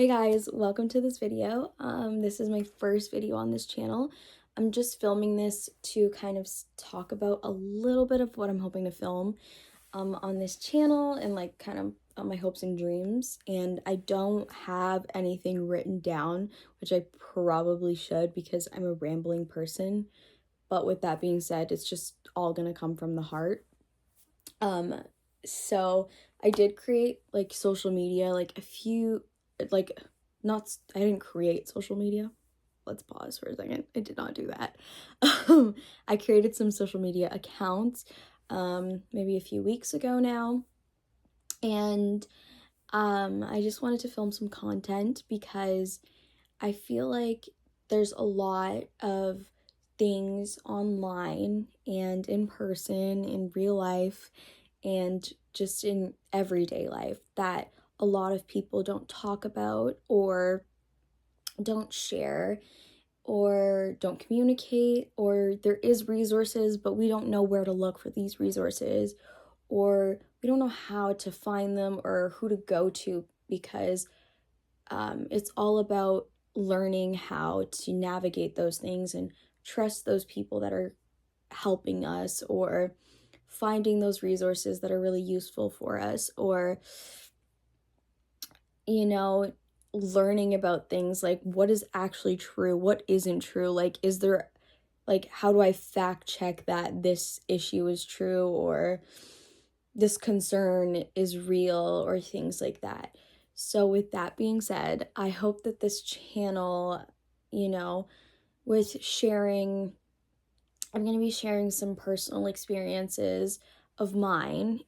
Hey guys, welcome to this video. This is my first video on this channel. I'm just filming this to kind of talk about a little bit of what I'm hoping to film on this channel and like kind of my hopes and dreams. And I don't have anything written down, which I probably should because I'm a rambling person. But with that being said, it's just all gonna come from the heart. So I did create like social media, like a few, like not, I didn't create social media. Let's pause for a second. I did not do that. I created some social media accounts, maybe a few weeks ago now. And I just wanted to film some content because I feel like there's a lot of things online and in person, in real life, and just in everyday life that a lot of people don't talk about or don't share or don't communicate, or there is resources but we don't know where to look for these resources, or we don't know how to find them or who to go to because it's all about learning how to navigate those things and trust those people that are helping us, or finding those resources that are really useful for us, or learning about things like what is actually true, what isn't true, like is there, like how do I fact check that this issue is true or this concern is real, or things like that. So with that being said, I hope that this channel, with sharing, I'm going to be sharing some personal experiences of mine,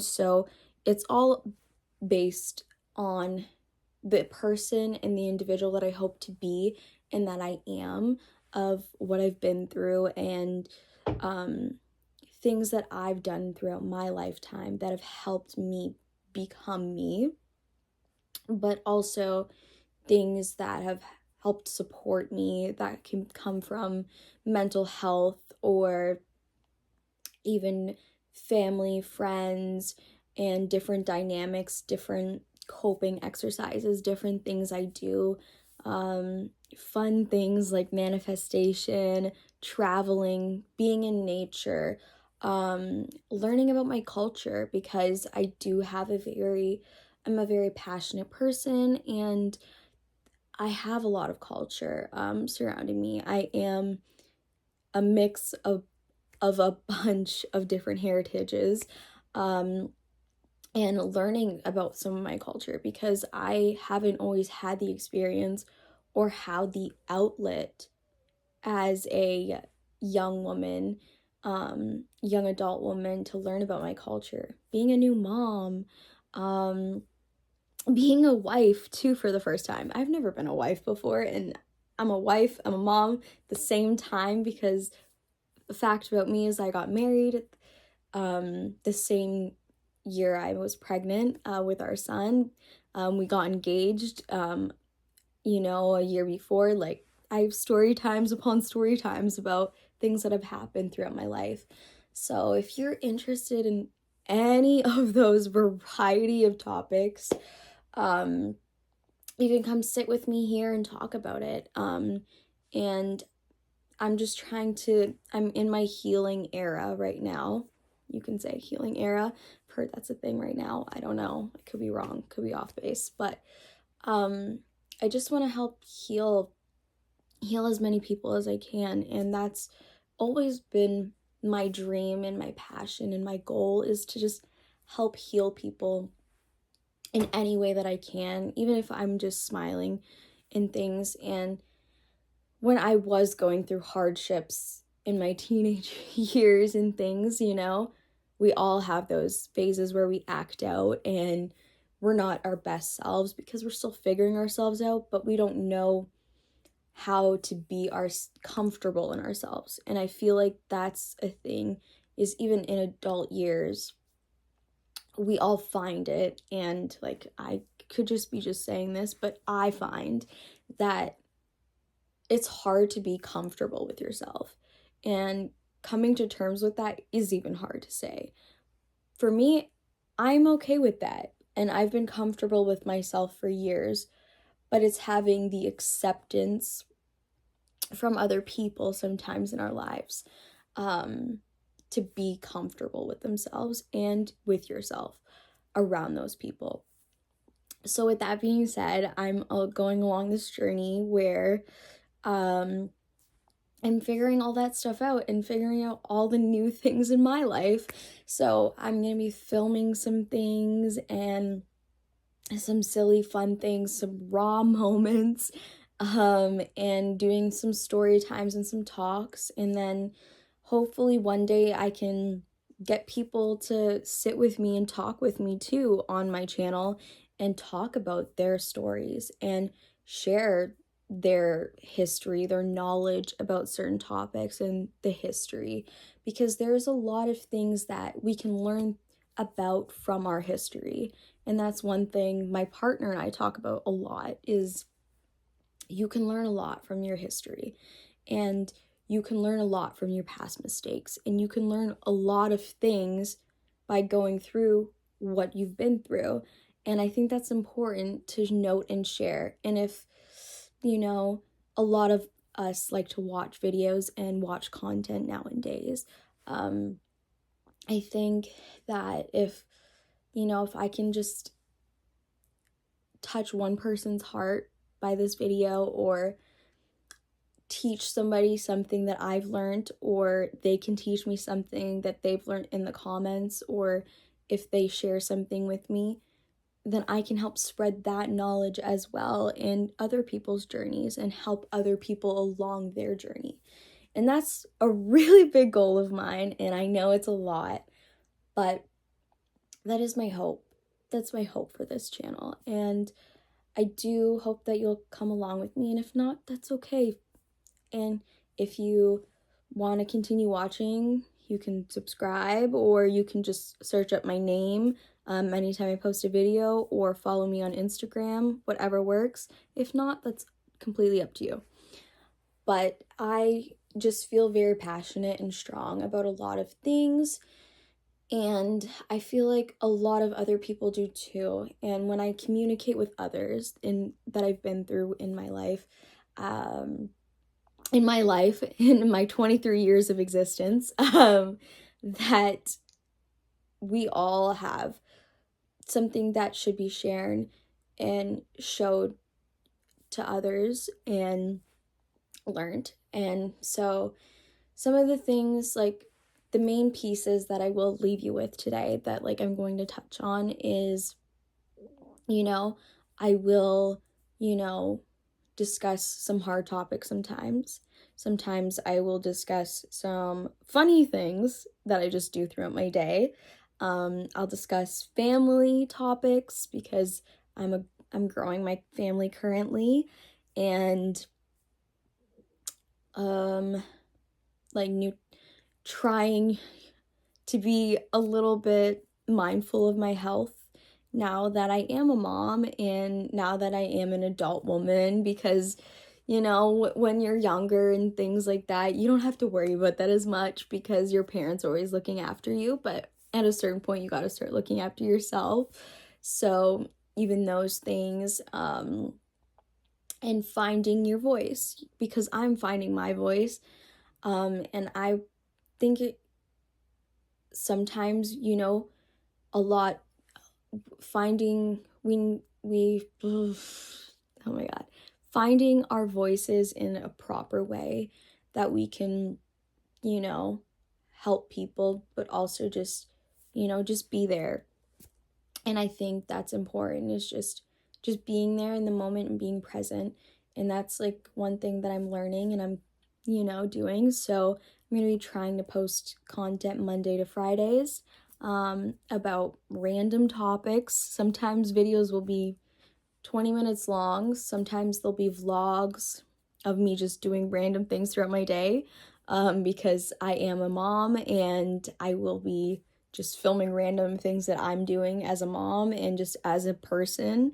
so it's all based on the person and the individual that I hope to be and that I am, of what I've been through, and things that I've done throughout my lifetime that have helped me become me, but also things that have helped support me that can come from mental health or even family, friends, and different dynamics, different coping exercises, different things I do, fun things like manifestation, traveling, being in nature, learning about my culture, because I'm a very passionate person and I have a lot of culture surrounding me. I am a mix of a bunch of different heritages, and learning about some of my culture because I haven't always had the experience or had the outlet as a young woman, young adult woman, to learn about my culture. Being a new mom, being a wife too for the first time. I've never been a wife before, and I'm a wife, I'm a mom at the same time, because the fact about me is I got married the same year I was pregnant with our son. We got engaged, a year before. Like, I have story times upon story times about things that have happened throughout my life. So if you're interested in any of those variety of topics, you can come sit with me here and talk about it. And I'm in my healing era right now. You can say healing era. I've heard that's a thing right now. I don't know. I could be wrong, could be off base, but I just want to help heal as many people as I can, and that's always been my dream and my passion, and my goal is to just help heal people in any way that I can, even if I'm just smiling and things. And when I was going through hardships in my teenage years and things, we all have those phases where we act out and we're not our best selves because we're still figuring ourselves out, but we don't know how to be comfortable in ourselves. And I feel like that's a thing, is even in adult years, we all find it. And like, I could just be saying this, but I find that it's hard to be comfortable with yourself, and coming to terms with that is even hard to say. For me, I'm okay with that, and I've been comfortable with myself for years. but it's having the acceptance from other people sometimes in our lives, to be comfortable with themselves and with yourself around those people. So with that being said, I'm going along this journey where I'm figuring all that stuff out and figuring out all the new things in my life. So I'm going to be filming some things and some silly fun things, some raw moments, and doing some story times and some talks. And then hopefully one day I can get people to sit with me and talk with me too on my channel and talk about their stories and share their history, their knowledge about certain topics and the history, because there's a lot of things that we can learn about from our history. And that's one thing my partner and I talk about a lot, is you can learn a lot from your history, and you can learn a lot from your past mistakes, and you can learn a lot of things by going through what you've been through. And I think that's important to note and share. And if, a lot of us like to watch videos and watch content nowadays, I think that if I can just touch one person's heart by this video, or teach somebody something that I've learned, or they can teach me something that they've learned in the comments, or if they share something with me, then I can help spread that knowledge as well in other people's journeys and help other people along their journey. And that's a really big goal of mine, and I know it's a lot, but that is my hope. That's my hope for this channel. And I do hope that you'll come along with me, and if not, that's okay. And if you want to continue watching, you can subscribe, or you can just search up my name anytime I post a video, or follow me on Instagram, whatever works. If not, that's completely up to you. But I just feel very passionate and strong about a lot of things, and I feel like a lot of other people do too. And when I communicate with others that I've been through in my life, in my 23 years of existence, that we all have something that should be shared and showed to others and learned. And so some of the things, like the main pieces that I will leave you with today that I'm going to touch on is, I will, discuss some hard topics sometimes. Sometimes I will discuss some funny things that I just do throughout my day. I'll discuss family topics because I'm growing my family currently, and trying to be a little bit mindful of my health now that I am a mom and now that I am an adult woman, because when you're younger and things like that, you don't have to worry about that as much because your parents are always looking after you, but at a certain point you got to start looking after yourself. So even those things, and finding your voice, because I'm finding my voice, and I think it sometimes, a lot, finding oh my god, finding our voices in a proper way that we can, help people, but also just be there. And I think that's important, is just being there in the moment and being present. And that's one thing that I'm learning and I'm doing. So I'm going to be trying to post content Monday to Fridays, about random topics. Sometimes videos will be 20 minutes long. Sometimes there'll be vlogs of me just doing random things throughout my day, because I am a mom and I will be just filming random things that I'm doing as a mom and just as a person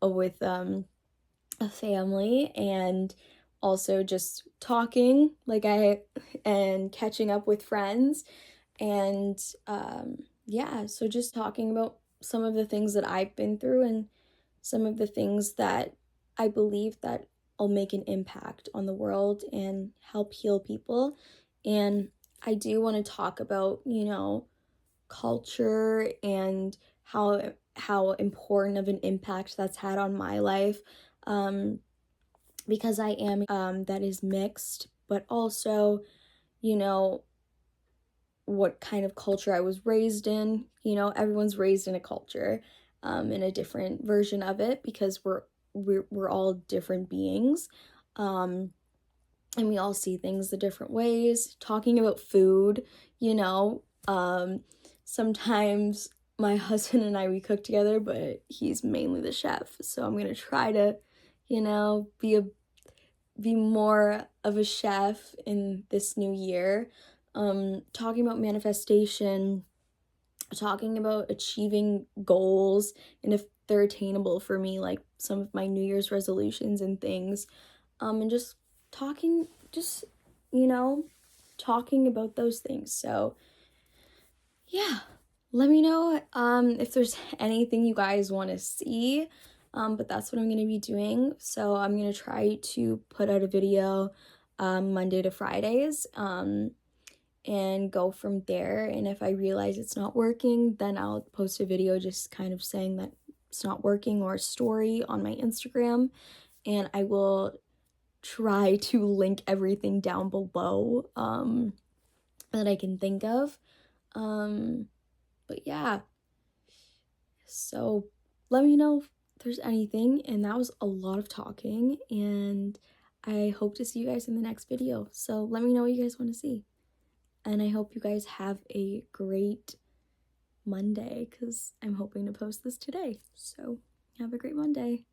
with a family, and also just talking and catching up with friends, and so just talking about some of the things that I've been through and some of the things that I believe that I'll make an impact on the world and help heal people. And I do want to talk about, culture and how important of an impact that's had on my life. Because I am that is mixed, but also, you know, what kind of culture I was raised in. Everyone's raised in a culture, in a different version of it, because we're all different beings. And we all see things the different ways. Talking about food, you know, sometimes my husband and I, we cook together, but he's mainly the chef. So I'm gonna try to, be more of a chef in this new year. Talking about manifestation, talking about achieving goals and if they're attainable for me, like some of my New Year's resolutions and things. And just talking, just, you know, talking about those things. So, yeah, let me know if there's anything you guys want to see. But that's what I'm going to be doing. So I'm going to try to put out a video Monday to Fridays, and go from there. And if I realize it's not working, then I'll post a video just kind of saying that it's not working, or a story on my Instagram. And I will try to link everything down below that I can think of. But yeah, so let me know if there's anything. And that was a lot of talking, and I hope to see you guys in the next video. So let me know what you guys want to see. And I hope you guys have a great Monday, because I'm hoping to post this today. So have a great Monday.